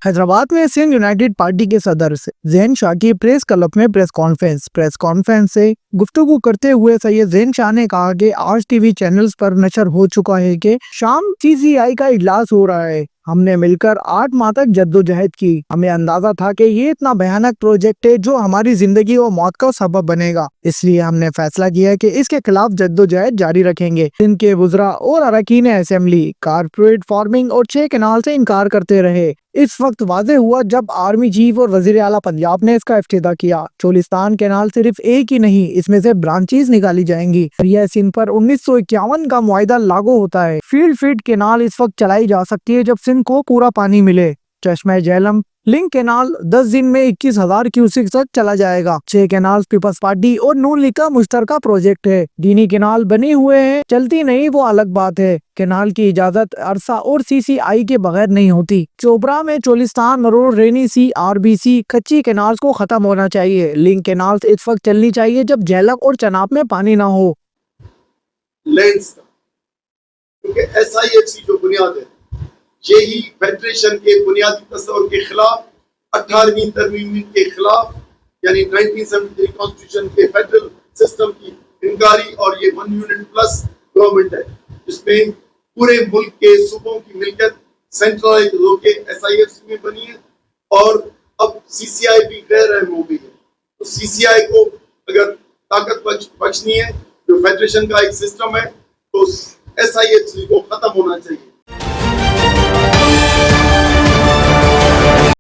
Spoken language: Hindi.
हैदराबाद में सिंध यूनाइटेड पार्टी के सदर ज़ैन शाह की प्रेस क्लब में प्रेस कॉन्फ्रेंस से गुफ्तगू करते हुए सैयद ज़ैन शाह ने कहा कि आज टीवी चैनल्स पर नशर हो चुका है कि शाम सीसीआई का इजलास हो रहा है। हमने मिलकर 8 माह तक जद्दोजहद की। हमें अंदाजा था कि ये इतना भयानक प्रोजेक्ट है जो हमारी जिंदगी और मौत का सबब बनेगा, इसलिए हमने फैसला किया कि इसके खिलाफ जद्दोजहद जारी रखेंगे। सिंध के वुज़रा और अरकान असेंबली कारपोरेट फार्मिंग और 6 कैनाल से इनकार करते रहे। इस वक्त वाजे हुआ जब आर्मी चीफ और वजीर आला पंजाब ने इसका इफ्तिताह किया। चोलिस्तान कैनाल सिर्फ एक ही नहीं, इसमें से ब्रांचेस निकाली जाएंगी। यह सिंध पर 1951 का मुआहदा लागू होता है। फील्ड फीड कैनाल इस वक्त चलाई जा सकती है जब सिंध को पूरा पानी मिले। चश्मे झेलम लिंक कैनाल 10 दिन में 21,000 क्यूसिक तक चला जाएगा। 6 कैनाल पीपल्स पार्टी और नून लीग का मुश्तरका प्रोजेक्ट है। दीनी कैनाल बने हुए हैं, चलती नहीं वो अलग बात है। कैनाल की इजाजत अरसा और सीसीआई के बगैर नहीं होती। चोपड़ा में चोलिस्तान मरोड़ रेनी सी आरबीसी कच्ची कैनाल्स को खत्म होना चाहिए। लिंक कैनाल्स इस वक्त चलनी चाहिए जब झेलम और चनाब में पानी ना हो। क्योंकि SIFC जो बुनियाद है, यही फेडरेशन के बुनियादी तस्वर के खिलाफ, 18वीं तरमीम के खिलाफ, यानी 1973 कॉन्स्टिट्यूशन के फेडरल सिस्टम की इनकारी, और ये 1 यूनिट प्लस गवर्नमेंट है जिसमें पूरे मुल्क के सूबों की मिलकत सेंट्रलाइज होके SIFC में बनी है, और अब CCI भी गैर अहम हो गई है। तो CCI को अगर ताकत बख्शनी है, जो फेडरेशन का एक सिस्टम है, तो SIFC को खत्म होना चाहिए।